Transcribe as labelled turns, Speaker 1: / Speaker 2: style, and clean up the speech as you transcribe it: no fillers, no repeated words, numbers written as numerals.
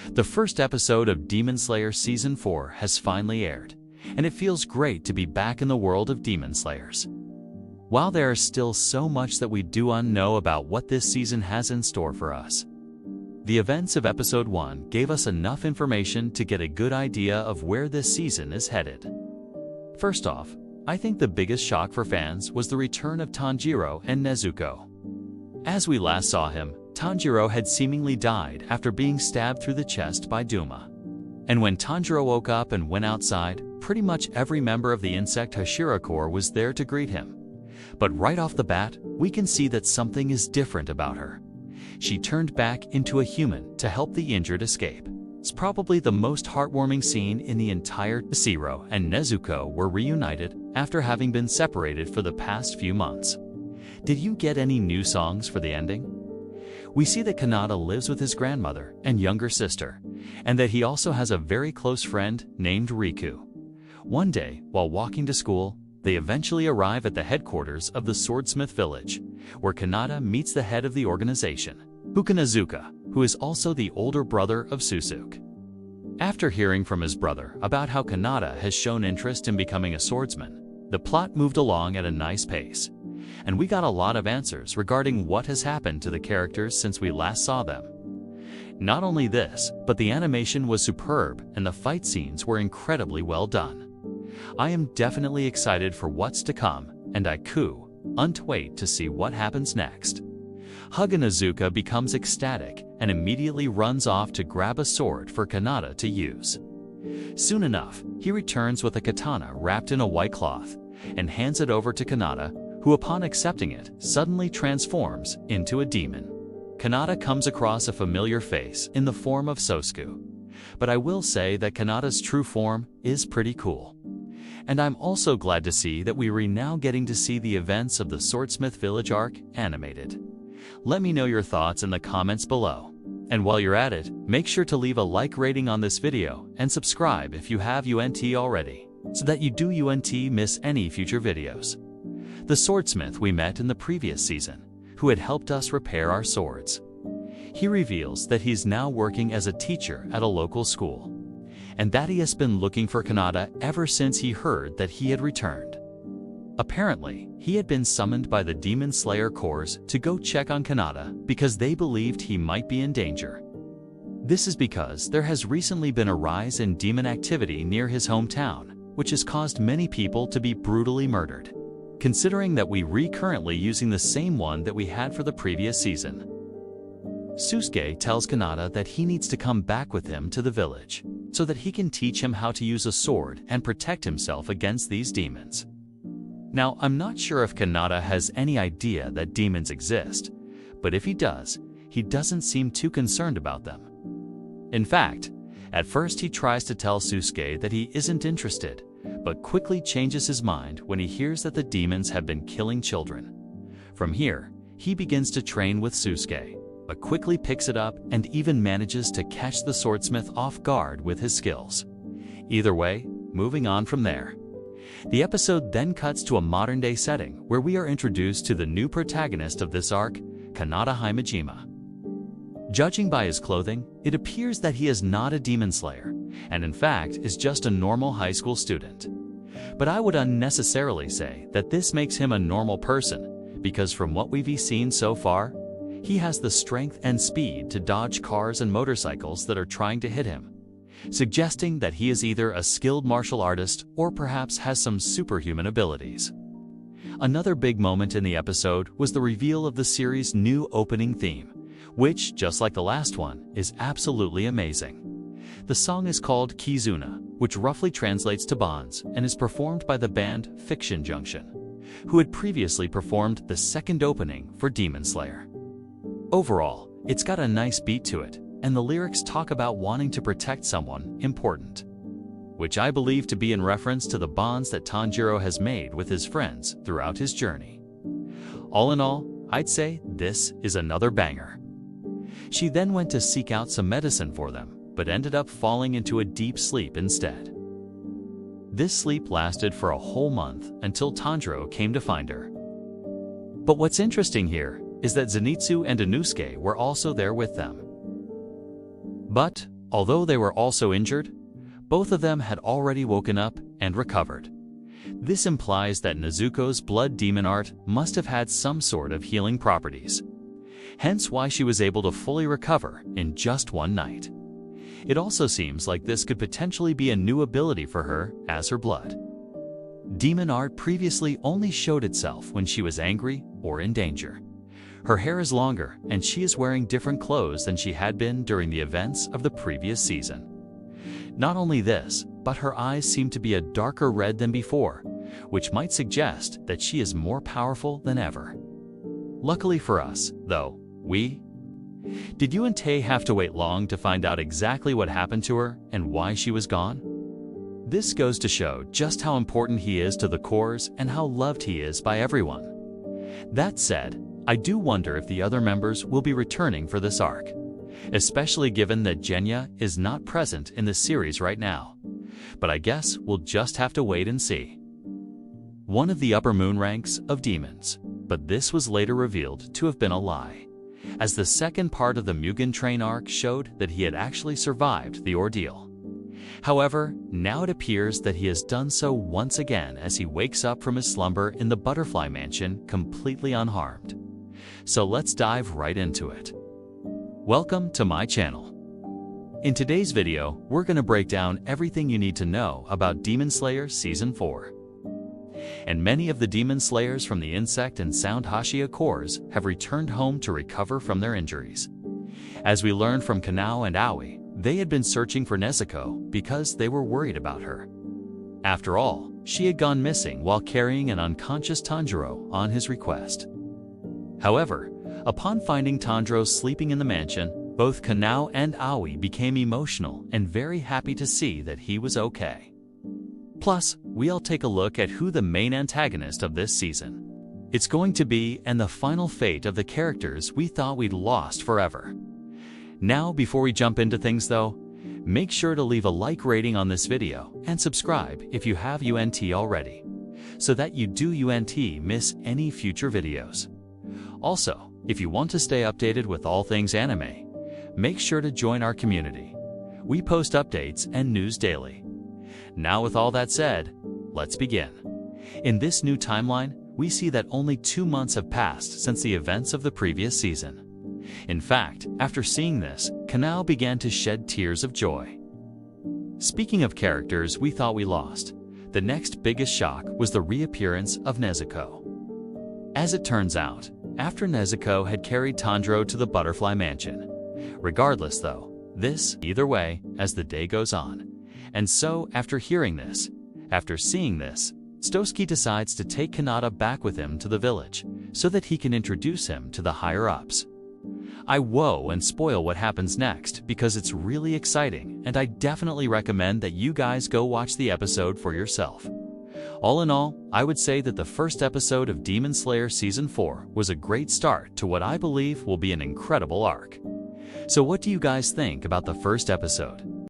Speaker 1: The first episode of Demon Slayer Season 4 has finally aired, and it feels great to be back in the world of Demon Slayers. While there is still so much that we do know about what this season has in store for us, the events of Episode 1 gave us enough information to get a good idea of where this season is headed. First off, I think the biggest shock for fans was the return of Tanjiro and Nezuko. As we last saw him, Tanjiro had seemingly died after being stabbed through the chest by Duma. And when Tanjiro woke up and went outside, pretty much every member of the insect Hashira Corps was there to greet him. But right off the bat, we can see that something is different about her. She turned back into a human to help the injured escape. It's probably the most heartwarming scene in the entire. Hashira and Nezuko were reunited after having been separated for the past few months. Did you get any new songs for the ending? We see that Kanata lives with his grandmother and younger sister, and that he also has a very close friend named Riku. One day, while walking to school, they eventually arrive at the headquarters of the Swordsmith Village, where Kanata meets the head of the organization, Hukanazuka, who is also the older brother of Susuke. After hearing from his brother about how Kanata has shown interest in becoming a swordsman, the plot moved along at a nice pace, and we got a lot of answers regarding what has happened to the characters since we last saw them. Not only this, but the animation was superb and the fight scenes were incredibly well done. I am definitely excited for what's to come, and I can't wait to see what happens next. Huganazuka becomes ecstatic and immediately runs off to grab a sword for Kanata to use. Soon enough, he returns with a katana wrapped in a white cloth and hands it over to Kanata, who upon accepting it suddenly transforms into a demon. Kanata comes across a familiar face in the form of Sosuke, but I will say that Kanata's true form is pretty cool. And I'm also glad to see that we are now getting to see the events of the Swordsmith Village arc animated. Let me know your thoughts in the comments below. And while you're at it, make sure to leave a like rating on this video and subscribe if you have already, so that you don't miss any future videos. The swordsmith we met in the previous season, who had helped us repair our swords. He reveals that he's now working as a teacher at a local school, and that he has been looking for Kanata ever since he heard that he had returned. Apparently, he had been summoned by the Demon Slayer Corps to go check on Kanata because they believed he might be in danger. This is because there has recently been a rise in demon activity near his hometown, which has caused many people to be brutally murdered. Considering that we are currently using the same one that we had for the previous season. Susuke tells Kanata that he needs to come back with him to the village, so that he can teach him how to use a sword and protect himself against these demons. Now, I'm not sure if Kanata has any idea that demons exist, but if he does, he doesn't seem too concerned about them. In fact, at first he tries to tell Susuke that he isn't interested, but quickly changes his mind when he hears that the demons have been killing children. From here, he begins to train with Susuke, but quickly picks it up and even manages to catch the swordsmith off guard with his skills. Either way, moving on from there. The episode then cuts to a modern-day setting where we are introduced to the new protagonist of this arc, Kanata Himejima. Judging by his clothing, it appears that he is not a demon slayer, and in fact is just a normal high school student. But I would unnecessarily say that this makes him a normal person, because from what we've seen so far, he has the strength and speed to dodge cars and motorcycles that are trying to hit him, suggesting that he is either a skilled martial artist or perhaps has some superhuman abilities. Another big moment in the episode was the reveal of the series' new opening theme, which, just like the last one, is absolutely amazing. The song is called Kizuna, which roughly translates to Bonds, and is performed by the band Fiction Junction, who had previously performed the second opening for Demon Slayer. Overall, it's got a nice beat to it, and the lyrics talk about wanting to protect someone important, which I believe to be in reference to the bonds that Tanjiro has made with his friends throughout his journey. All in all, I'd say this is another banger. She then went to seek out some medicine for them, but ended up falling into a deep sleep instead. This sleep lasted for a whole month until Tanjiro came to find her. But what's interesting here is that Zenitsu and Inosuke were also there with them. But Although they were also injured, both of them had already woken up and recovered. This implies that Nezuko's blood demon art must have had some sort of healing properties, hence why she was able to fully recover in just one night. It also seems like this could potentially be a new ability for her as her blood demon art previously only showed itself when she was angry or in danger. Her hair is longer and she is wearing different clothes than she had been during the events of the previous season. Not only this, but her eyes seem to be a darker red than before, which might suggest that she is more powerful than ever. Luckily for us, though, did you and Tay have to wait long to find out exactly what happened to her and why she was gone? This goes to show just how important he is to the cores and how loved he is by everyone. That said, I do wonder if the other members will be returning for this arc, especially given that Genya is not present in the series right now. But I guess we'll just have to wait and see. One of the upper moon ranks of demons, but this was later revealed to have been a lie, as the second part of the Mugen Train arc showed that he had actually survived the ordeal. However, now it appears that he has done so once again as he wakes up from his slumber in the Butterfly Mansion completely unharmed. So let's dive right into it. Welcome to my channel. In today's video, we're going to break down everything you need to know about Demon Slayer Season 4. And many of the Demon Slayers from the Insect and Sound Hashira cores have returned home to recover from their injuries. As we learned from Kanao and Aoi, they had been searching for Nezuko because they were worried about her. After all, she had gone missing while carrying an unconscious Tanjiro on his request. However, upon finding Tanjiro sleeping in the mansion, both Kanao and Aoi became emotional and very happy to see that he was okay. Plus, we'll take a look at who the main antagonist of this season it's going to be and the final fate of the characters we thought we'd lost forever. Now, before we jump into things though, make sure to leave a like rating on this video and subscribe if you have UNT already, so that you do UNT miss any future videos. Also, if you want to stay updated with all things anime, make sure to join our community. We post updates and news daily. Now with all that said, let's begin. In this new timeline, we see that only 2 months have passed since the events of the previous season. In fact, after seeing this, Kanao began to shed tears of joy. Speaking of characters we thought we lost, the next biggest shock was the reappearance of Nezuko. As it turns out, after Nezuko had carried Tanjiro to the Butterfly Mansion. Regardless though, either way, as the day goes on. And so, after seeing this, Stosuke decides to take Kanata back with him to the village, so that he can introduce him to the higher-ups. I woe and spoil what happens next because it's really exciting, and I definitely recommend that you guys go watch the episode for yourself. All in all, I would say that the first episode of Demon Slayer Season 4 was a great start to what I believe will be an incredible arc. So what do you guys think about the first episode?